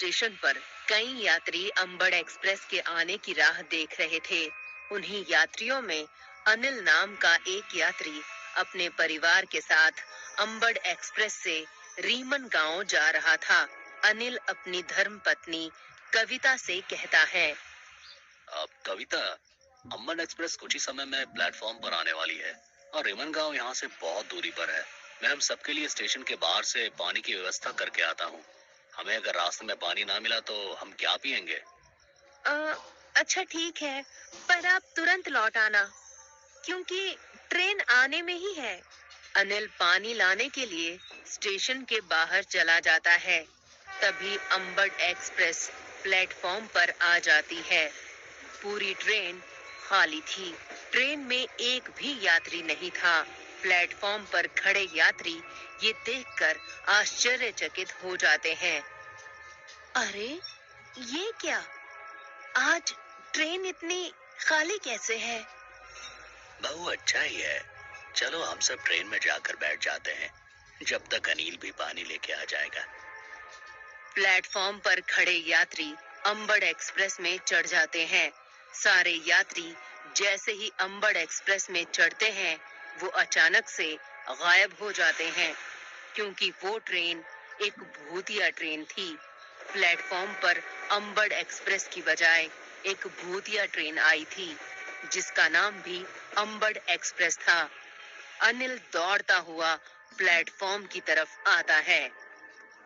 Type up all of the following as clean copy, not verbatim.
Station पर कई यात्री अंबड़ एक्सप्रेस के आने की राह देख रहे थे। उन्हीं यात्रियों में अनिल नाम का एक यात्री अपने परिवार के साथ अंबड़ एक्सप्रेस से रीमन गांव जा रहा था। अनिल अपनी धर्म पत्नी कविता से कहता है। अब कविता, अम्बन एक्सप्रेस कुछ ही समय में प्लेटफॉर्म पर आने वाली है और रेमन गांव यहाँ से बहुत दूरी पर है। मैं हम सबके लिए स्टेशन के बाहर से पानी की व्यवस्था करके आता हूँ। हमें अगर रास्ते में पानी ना मिला तो हम क्या पिएंगे? अ, अच्छा ठीक है, पर आप तुरंत लौट आना, क्योंकि ट्रेन आने में ही है। अनिल पानी लाने के लिए स्टेशन के बाहर चला जाता है। तभी अंबड़ एक्सप्रेस प्लेटफॉर्म पर आ जाती है। पूरी ट्रेन खाली थी। ट्रेन में एक भी यात्री नहीं था। प्लेटफॉर्म पर खड़े यात्री ये देखकर आश्चर्यचकित हो जाते हैं। अरे, ये क्या? आज ट्रेन इतनी खाली कैसे है? बहु अच्छा ही है। चलो हम सब ट्रेन में जाकर बैठ जाते हैं, जब तक अनिल भी पानी लेके आ जाएगा। प्लेटफॉर्म पर खड़े यात्री अंबड़ एक्सप्रेस में चढ़ जाते हैं। सारे यात्री जैसे ही अंबड़ एक्सप्रेस में चढ़ते हैं, वो अचानक से गायब हो जाते हैं, क्योंकि वो ट्रेन एक भूतिया ट्रेन थी। प्लेटफॉर्म पर अंबड़ एक्सप्रेस की बजाय एक भूतिया ट्रेन आई थी, जिसका नाम भी अंबड़ एक्सप्रेस था। अनिल दौड़ता हुआ प्लेटफॉर्म की तरफ आता है।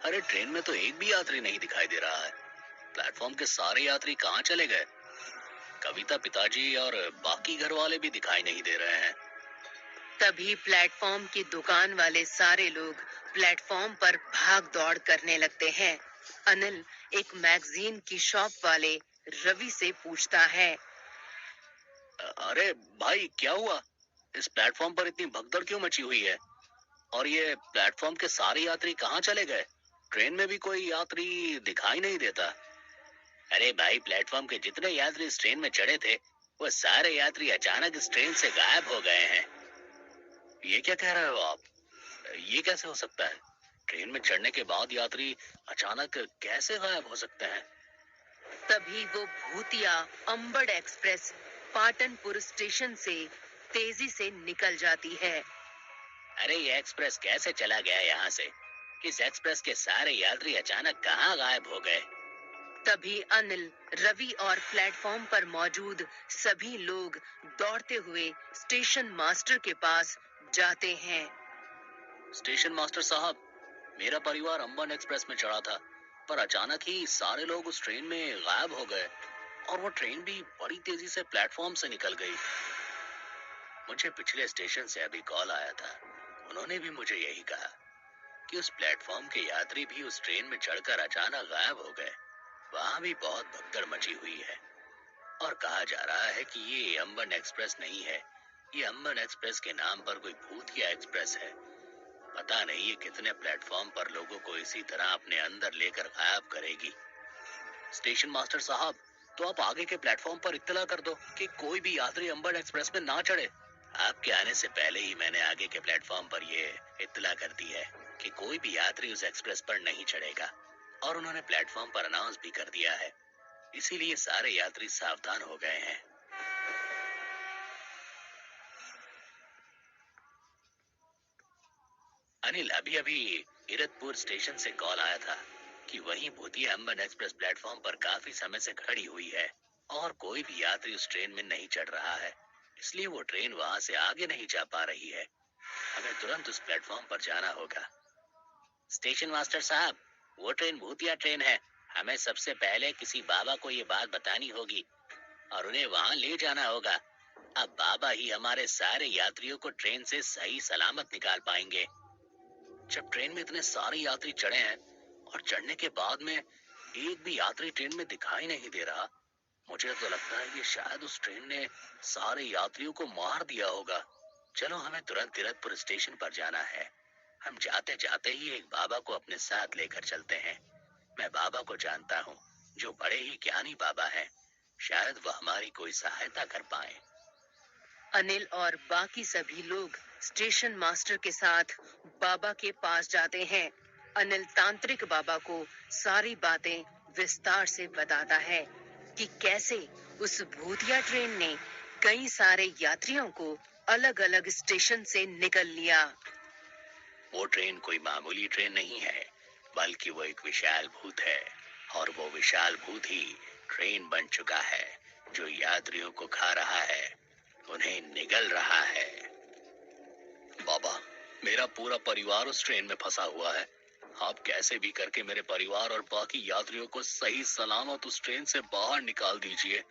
अरे, ट्रेन में तो एक भी यात्री नहीं दिखाई दे रहा है। प्लेटफॉर्म के सारे यात्री कहाँ चले गए? कविता, पिताजी और बाकी घर वाले भी दिखाई नहीं दे रहे हैं। तभी प्लेटफॉर्म की दुकान वाले सारे लोग प्लेटफॉर्म पर भाग दौड़ करने लगते हैं। अनिल एक मैगजीन की शॉप वाले रवि से पूछता है। अरे भाई, क्या हुआ? इस प्लेटफॉर्म पर इतनी भगदड़ क्यों मची हुई है? और ये प्लेटफॉर्म के सारे यात्री कहाँ चले गए? ट्रेन में भी कोई यात्री दिखाई नहीं देता। अरे भाई, प्लेटफॉर्म के जितने यात्री इस ट्रेन में चढ़े थे, वो सारे यात्री अचानक इस ट्रेन से गायब हो गए हैं। ये क्या कह रहे हो आप? ये कैसे हो सकता है? ट्रेन में चढ़ने के बाद यात्री अचानक कैसे गायब हो सकते हैं? तभी वो भूतिया अंबड़ एक्सप्रेस पाटनपुर स्टेशन से तेजी से निकल जाती है। अरे, ये एक्सप्रेस कैसे चला गया यहाँ से? इस एक्सप्रेस के सारे यात्री अचानक कहाँ गायब हो गए? तभी अनिल, रवि और प्लेटफॉर्म पर मौजूद सभी लोग दौड़ते हुए स्टेशन मास्टर के पास जाते हैं। स्टेशन मास्टर साहब, मेरा परिवार अंबन एक्सप्रेस में चढ़ा था, पर अचानक ही सारे लोग उस ट्रेन में गायब हो गए और वो ट्रेन भी बड़ी तेजी से प्लेटफॉर्म से निकल गई। मुझे पिछले स्टेशन से अभी कॉल आया था। उन्होंने भी मुझे यही कहा कि उस प्लेटफॉर्म के यात्री भी उस ट्रेन में चढ़कर अचानक गायब हो गए। वहां भी बहुत भगदड़ मची हुई है और कहा जा रहा है कि ये अंबन एक्सप्रेस नहीं है। ये अंबन एक्सप्रेस के नाम पर कोई भूतिया एक्सप्रेस है। पता नहीं ये कितने प्लेटफॉर्म पर लोगों को इसी तरह अपने अंदर लेकर गायब करेगी। स्टेशन मास्टर साहब, तो आप आगे के प्लेटफॉर्म पर इत्तला कर दो कि कोई भी यात्री अंबन एक्सप्रेस में ना चढ़े। आपके आने से पहले ही मैंने आगे के प्लेटफॉर्म पर ये इत्तला कर दी है कि कोई भी यात्री उस एक्सप्रेस पर नहीं चढ़ेगा, और उन्होंने प्लेटफॉर्म पर अनाउंस भी कर दिया है। इसीलिए सारे यात्री सावधान हो गए हैं। अनिल, अभी अभी इरतपुर स्टेशन से कॉल आया था कि वहीं भूतिया अंबन एक्सप्रेस प्लेटफॉर्म पर काफी समय से खड़ी हुई है और कोई भी यात्री उस ट्रेन में नहीं चढ़ रहा है। इसलिए वो ट्रेन वहां से आगे नहीं जा पा रही है। हमें तुरंत उस प्लेटफॉर्म पर जाना होगा। स्टेशन मास्टर साहब, वो ट्रेन भूतिया ट्रेन है। हमें सबसे पहले किसी बाबा को ये बात बतानी होगी और उन्हें वहां ले जाना होगा। अब बाबा ही हमारे सारे यात्रियों को ट्रेन से सही सलामत निकाल पाएंगे। जब ट्रेन में इतने सारे यात्री चढ़े हैं और चढ़ने के बाद में एक भी यात्री ट्रेन में दिखाई नहीं दे रहा, मुझे तो लगता है कि शायद उस ट्रेन ने सारे यात्रियों को मार दिया होगा। चलो, हमें तुरंत तिरथपुर स्टेशन पर जाना है। हम जाते जाते ही एक बाबा को अपने साथ लेकर चलते हैं। मैं बाबा को जानता हूँ, जो बड़े ही ज्ञानी बाबा हैं। शायद वह हमारी कोई सहायता कर पाए। अनिल और बाकी सभी लोग स्टेशन मास्टर के साथ बाबा के पास जाते हैं। अनिल तांत्रिक बाबा को सारी बातें विस्तार से बताता है कि कैसे उस भूतिया ट्रेन ने कई सारे यात्रियों को अलग-अलग स्टेशन से निकल लिया। वो ट्रेन कोई मामूली ट्रेन नहीं है, बल्कि वो एक विशाल भूत है। और वो विशाल भूत ही ट्रेन बन चुका है, जो यात्रियों को खा रहा है, उन्हें निगल रहा है। बाबा, मेरा पूरा परिवार उस ट्रेन में फंसा हुआ है। आप कैसे भी करके मेरे परिवार और बाकी यात्रियों को सही सलामत उस ट्रेन से बाहर निकाल दीजिए।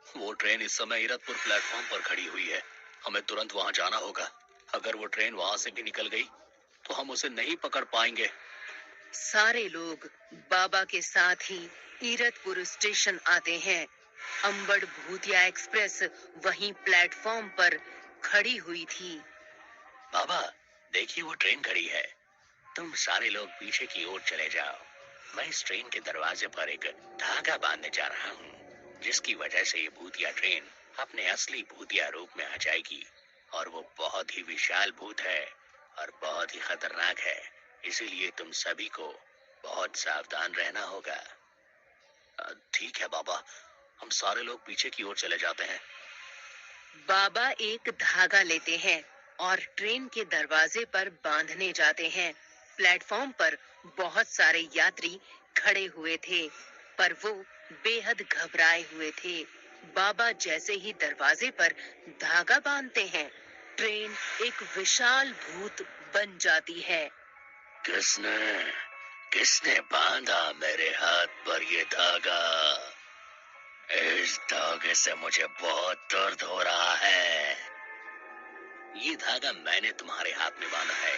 वो ट्रेन इस समय इरतपुर प्लेटफॉर्म पर खड़ी हुई है। हमें तुरंत वहां जाना होगा। अगर वो ट्रेन वहां से भी निकल गई तो हम उसे नहीं पकड़ पाएंगे। सारे लोग बाबा के साथ ही ईरतपुर स्टेशन आते हैं। अंबड़ भूतिया एक्सप्रेस वहीं प्लेटफॉर्म पर खड़ी हुई थी। बाबा, देखिए वो ट्रेन खड़ी है। तुम सारे लोग पीछे की ओर चले जाओ। मैं इस ट्रेन के दरवाजे पर एक धागा बांधने जा रहा हूँ, जिसकी वजह से ये भूतिया ट्रेन अपने असली भूतिया रूप में आ जाएगी। और वो बहुत ही विशाल भूत है और बहुत ही खतरनाक है। इसीलिए तुम सभी को बहुत सावधान रहना होगा। ठीक है बाबा, हम सारे लोग पीछे की ओर चले जाते हैं। बाबा एक धागा लेते हैं और ट्रेन के दरवाजे पर बांधने जाते हैं। प्लेटफॉर्म पर बहुत सारे यात्री खड़े हुए थे, पर वो बेहद घबराए हुए थे। बाबा जैसे ही दरवाजे पर धागा बांधते हैं, ट्रेन एक विशाल भूत बन जाती है। किसने किसने बांधा मेरे हाथ पर ये धागा? इस धागे से मुझे बहुत दर्द हो रहा है। ये धागा मैंने तुम्हारे हाथ में बांधा है।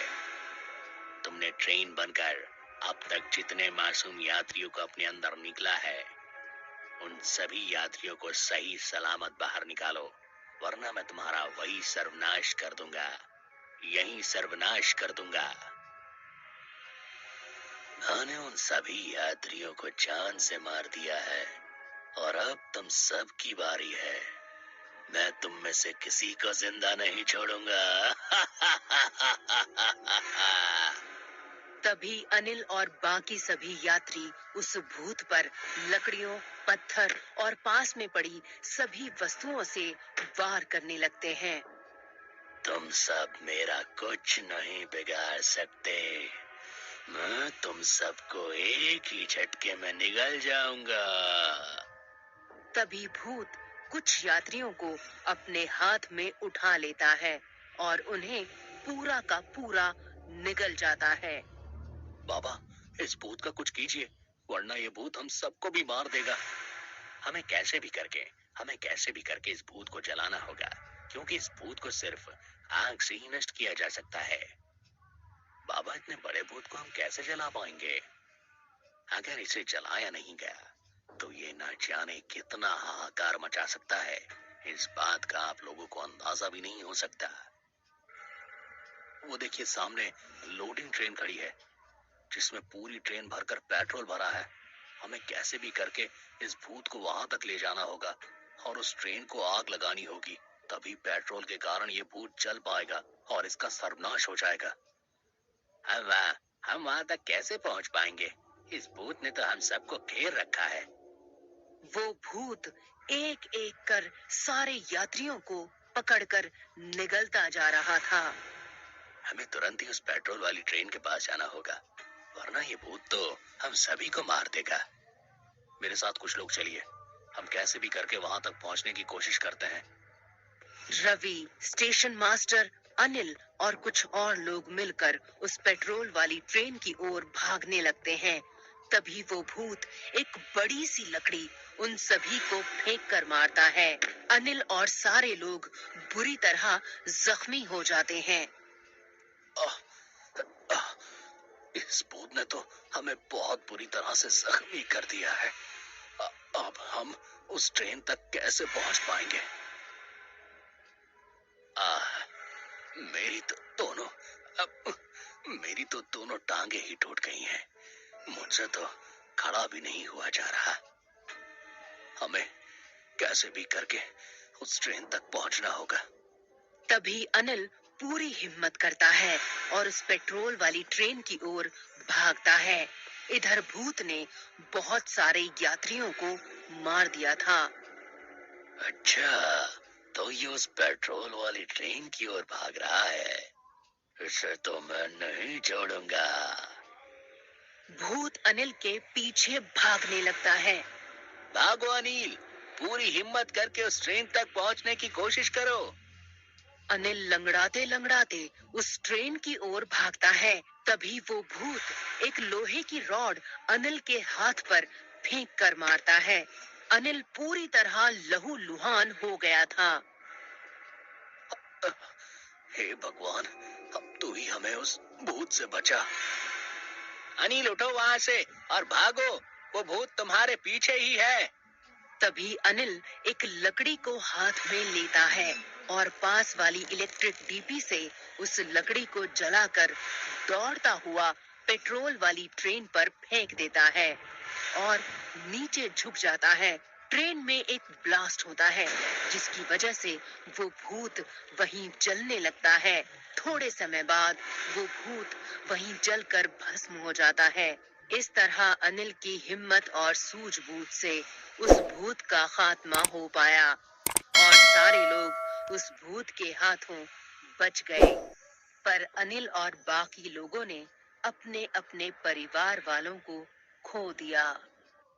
तुमने ट्रेन बनकर अब तक जितने मासूम यात्रियों को अपने अंदर निकला है, उन सभी यात्रियों को सही सलामत बाहर निकालो, वरना मैं तुम्हारा वही सर्वनाश कर दूंगा। यही सर्वनाश कर दूंगा। मैंने उन सभी यात्रियों को जान से मार दिया है और अब तुम सब की बारी है। मैं तुम में से किसी को जिंदा नहीं छोड़ूंगा। तभी अनिल और बाकी सभी यात्री उस भूत पर लकड़ियों, पत्थर और पास में पड़ी सभी वस्तुओं से वार करने लगते हैं। तुम सब मेरा कुछ नहीं बिगाड़ सकते। मैं तुम सबको एक ही झटके में निगल जाऊंगा। तभी भूत कुछ यात्रियों को अपने हाथ में उठा लेता है और उन्हें पूरा का पूरा निगल जाता है। बाबा, इस भूत का कुछ कीजिए, वरना ये भूत हम सबको भी मार देगा। हमें कैसे भी करके हमें कैसे भी करके इस भूत को जलाना होगा, क्योंकि इस भूत को सिर्फ आग से ही नष्ट किया जा सकता है। बाबा, इतने बड़े भूत को हम कैसे जला पाएंगे? अगर इसे जलाया नहीं गया तो ये ना जाने कितना हाहाकार मचा सकता है। इस बात का आप लोगों को अंदाजा भी नहीं हो सकता। वो देखिए, सामने लोडिंग ट्रेन खड़ी है, जिसमें पूरी ट्रेन भरकर पेट्रोल भरा है। हमें कैसे भी करके इस भूत को वहां तक ले जाना होगा और उस ट्रेन को आग लगानी होगी। तभी पेट्रोल के कारण ये भूत जल पाएगा और इसका सर्वनाश हो जाएगा। हम वहां तक कैसे पहुंच पाएंगे? इस भूत ने तो हम सबको घेर रखा है। वो भूत एक एक कर सारे यात्रियों को पकड़कर निगलता जा रहा था। हमें तुरंत ही उस पेट्रोल वाली ट्रेन के पास जाना होगा, वरना ये भूत तो हम सभी को मार देगा। मेरे साथ कुछ लोग चलिए, हम कैसे भी करके वहां तक पहुंचने की कोशिश करते हैं। रवि, स्टेशन मास्टर, अनिल और कुछ और लोग मिलकर उस पेट्रोल वाली ट्रेन की ओर भागने लगते हैं। तभी वो भूत एक बड़ी सी लकड़ी उन सभी को फेंक कर मारता है। अनिल और सारे लोग बुरी तरह जख्मी हो जाते हैं। आह, आह, इस भूत ने तो हमें बहुत बुरी तरह से जख्मी कर दिया है। अब हम उस ट्रेन तक कैसे पहुंच पाएंगे? आह, मेरी तो दोनों अब मेरी तो दोनों टांगे ही टूट गई हैं। मुझसे तो खड़ा भी नहीं हुआ जा रहा। हमें कैसे भी करके उस ट्रेन तक पहुंचना होगा। तभी अनिल पूरी हिम्मत करता है और उस पेट्रोल वाली ट्रेन की ओर भागता है। इधर भूत ने बहुत सारे यात्रियों को मार दिया था। अच्छा, तो ये उस पेट्रोल वाली ट्रेन की ओर भाग रहा है। इसे तो मैं नहीं छोड़ूंगा। भूत अनिल के पीछे भागने लगता है। भागो अनिल, पूरी हिम्मत करके उस ट्रेन तक पहुंचने की कोशिश करो। अनिल लंगड़ाते लंगड़ाते उस ट्रेन की ओर भागता है। तभी वो भूत एक लोहे की रॉड अनिल के हाथ पर फेंक कर मारता है। अनिल पूरी तरह लहूलुहान हो गया था। हे भगवान, अब तू ही हमें उस भूत से बचा। अनिल उठो वहां से और भागो, वो भूत तुम्हारे पीछे ही है। तभी अनिल एक लकड़ी को हाथ में लेता है और पास वाली इलेक्ट्रिक डीपी से उस लकड़ी को जलाकर दौड़ता हुआ पेट्रोल वाली ट्रेन पर फेंक देता है और नीचे झुक जाता है। ट्रेन में एक ब्लास्ट होता है जिसकी वजह से वो भूत वहीं जलने लगता है। थोड़े समय बाद वो भूत वहीं जलकर भस्म हो जाता है। इस तरह अनिल की हिम्मत और सूझबूझ से उस भूत का खात्मा हो पाया और सारे लोग उस भूत के हाथों बच गए। पर अनिल और बाकी लोगों ने अपने अपने परिवार वालों को खो दिया।